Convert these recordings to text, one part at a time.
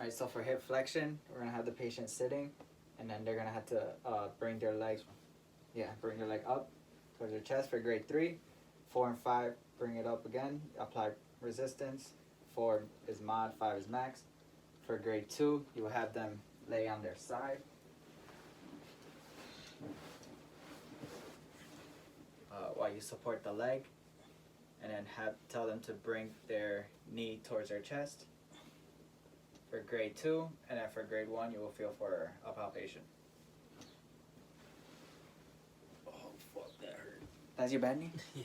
All right, so for hip flexion, we're gonna have the patient sitting, and then they're gonna have to bring their legs, bring their leg up towards their chest for grade 3. 4 and 5, bring it up again, apply resistance. 4 is mod, 5 is max. For grade 2, you will have them lay on their side. While you support the leg, and then tell them to bring their knee towards their chest. For grade 2, and then for grade 1, you will feel for a palpation. Oh, fuck, that hurt. That's your bad knee? Yeah.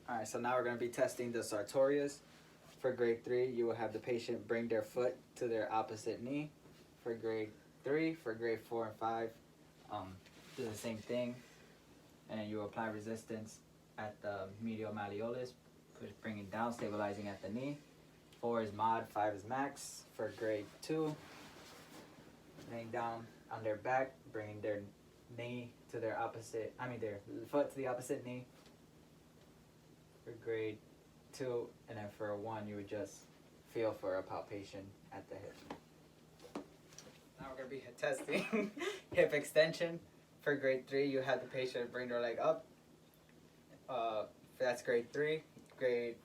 Alright, so now we're going to be testing the sartorius. For grade 3, you will have the patient bring their foot to their opposite knee. For grade 3, for grade 4 and 5, do the same thing. And you apply resistance at the medial malleolus, bring it down, stabilizing at the knee. 4 is mod, 5 is max. For grade 2, laying down on their back, bringing their knee to their their foot to the opposite knee. For grade 2, and then for 1, you would just feel for a palpation at the hip. Now we're going to be testing hip extension. For grade 3, you have the patient bring their leg up. That's grade 3. Grade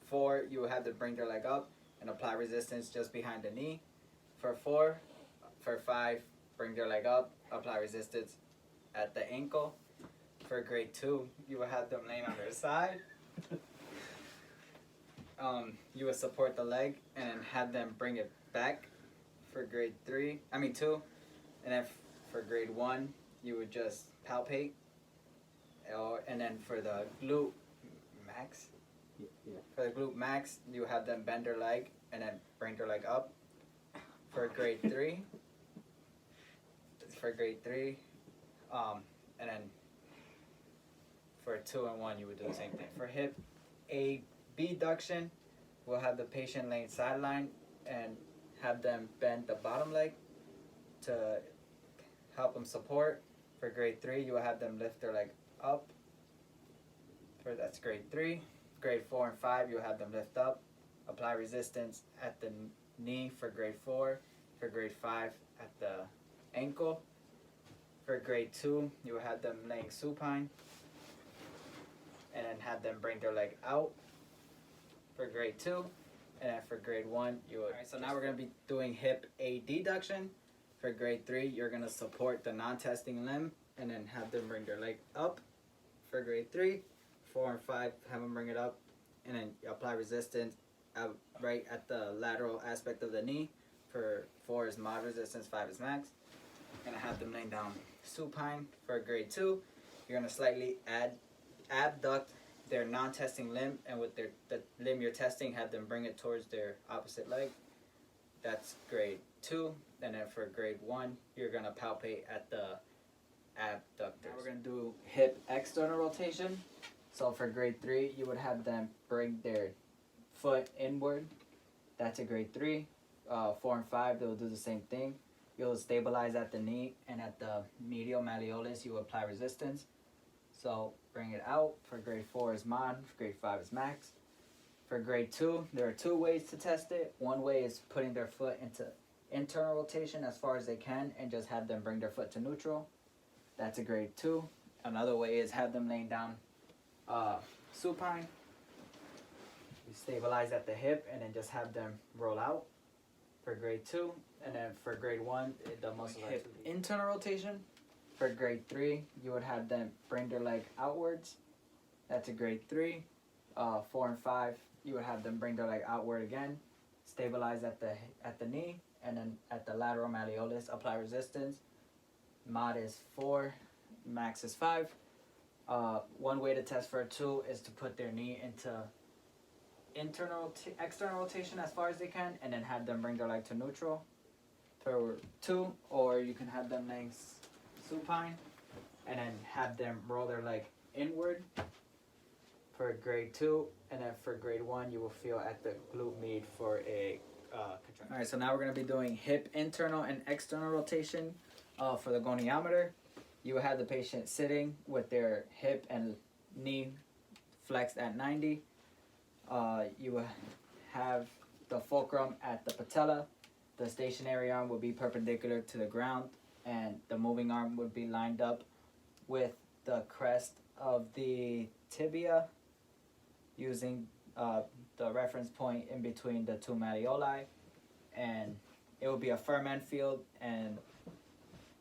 4, you will have to bring their leg up and apply resistance just behind the knee. For 4, for 5, bring their leg up, apply resistance at the ankle. For grade 2, you will have them laying on their side. You will support the leg and have them bring it back. For grade 2, and then for grade 1, you would just palpate. And then for the glute max, for the glute max, you have them bend their leg and then bring their leg up. For grade 3, and then for 2 and 1, you would do the same thing. For hip abduction, we'll have the patient laying sideline and have them bend the bottom leg to help them support. For grade 3, you will have them lift their leg up. That's grade 3. Grade 4 and 5, you'll have them lift up, apply resistance at the knee for grade 4. For grade 5, at the ankle. For grade 2, you will have them laying supine and then have them bring their leg out. For grade 2, and then for grade 1, you would. Alright, so now we're going to be doing hip adduction. For grade 3, you're going to support the non-testing limb and then have them bring their leg up. For grade 3, 4 and 5, have them bring it up and then apply resistance right at the lateral aspect of the knee. For 4 is mod resistance, 5 is max. And have them laying down supine. For grade 2, you're going to slightly abduct their non-testing limb, and with the limb you're testing, have them bring it towards their opposite leg. That's grade 2. And then for grade 1, you're going to palpate at the abductors. Now we're going to do hip external rotation. So for grade 3, you would have them bring their foot inward. That's a grade 3. 4 and 5, they'll do the same thing. You'll stabilize at the knee, and at the medial malleolus, you apply resistance. So bring it out. For grade 4 is mod, for grade 5 is max. For grade 2, there are 2 ways to test it. One way is putting their foot into internal rotation as far as they can and just have them bring their foot to neutral. That's a grade 2. Another way is have them laying down supine. You stabilize at the hip and then just have them roll out. For grade 2, and then for grade 1, the muscle hip internal rotation. For grade 3, you would have them bring their leg outwards. That's a grade 3. 4 and 5, you would have them bring their leg outward again, stabilize at the knee, and then at the lateral malleolus, apply resistance. Mod is 4, max is 5. One way to test for 2 is to put their knee into external rotation as far as they can, and then have them bring their leg to neutral. For 2, or you can have them laying supine and then have them roll their leg inward. For grade 2, and then for grade 1, you will feel at the glute med for a contraction. Alright, so now we're going to be doing hip internal and external rotation for the goniometer. You will have the patient sitting with their hip and knee flexed at 90. You will have the fulcrum at the patella, The stationary arm will be perpendicular to the ground, and the moving arm would be lined up with the crest of the tibia, using the reference point in between the two malleoli, and it will be a firm end field, and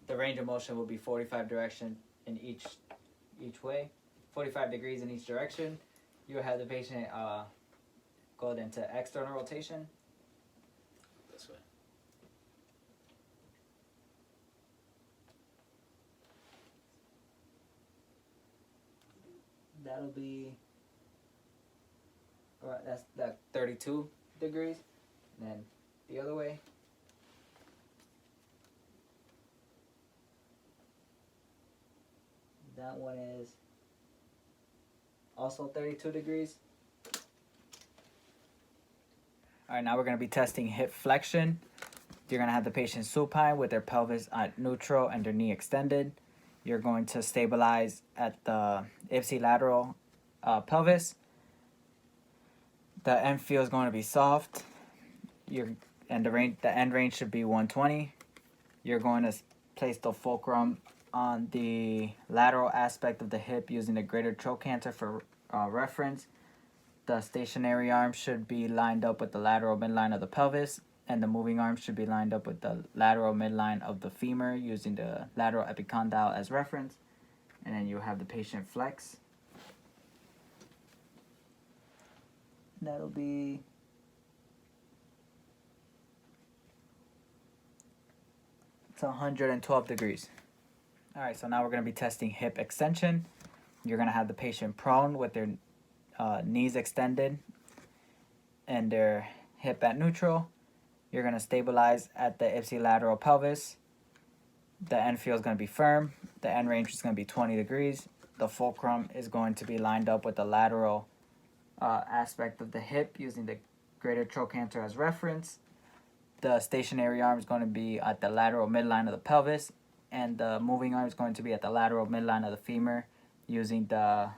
the range of motion will be 45 direction in each way, 45 degrees in each direction. You will have the patient go into external rotation. This way. That'll be, alright, that's that 32 degrees. And then the other way. That one is also 32 degrees. Alright, now we're going to be testing hip flexion. You're going to have the patient supine with their pelvis at neutral and their knee extended. You're going to stabilize at the ipsilateral pelvis. The end feel is going to be soft. And the end range should be 120. You're going to place the fulcrum on the lateral aspect of the hip using the greater trochanter for reference. The stationary arm should be lined up with the lateral midline of the pelvis, and the moving arm should be lined up with the lateral midline of the femur using the lateral epicondyle as reference. And then you have the patient flex. That'll be it's 112 degrees. Alright, so now we're going to be testing hip extension. You're going to have the patient prone with their knees extended and their hip at neutral. You're going to stabilize at the ipsilateral pelvis. The end feel is going to be firm. The end range is going to be 20 degrees. The fulcrum is going to be lined up with the lateral aspect of the hip using the greater trochanter as reference. The stationary arm is going to be at the lateral midline of the pelvis, and the moving arm is going to be at the lateral midline of the femur using the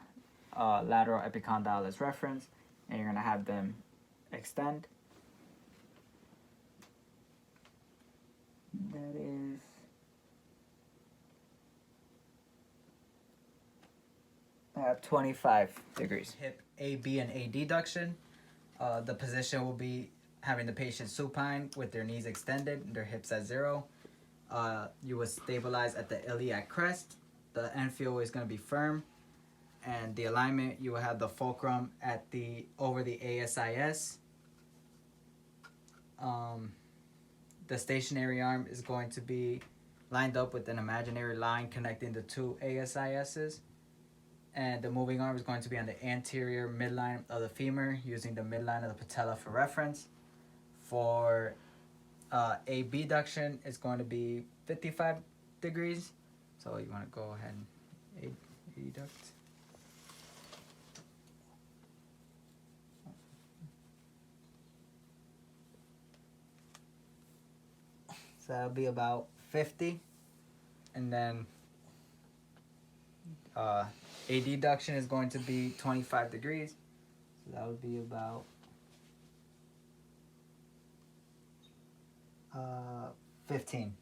lateral epicondyle as reference, and you're going to have them extend. That is 25 degrees. Hip AB and AD duction. The position will be having the patient supine with their knees extended and their hips at 0. You will stabilize at the iliac crest. The end feel is going to be firm, and the alignment, you will have the fulcrum at over the ASIS. The stationary arm is going to be lined up with an imaginary line connecting the two ASISs, and the moving arm is going to be on the anterior midline of the femur using the midline of the patella for reference. For AB duction, it's going to be 55 degrees. So you want to go ahead and adduct. So that'll be about 50. And then adduction is going to be 25 degrees. So that would be about 15.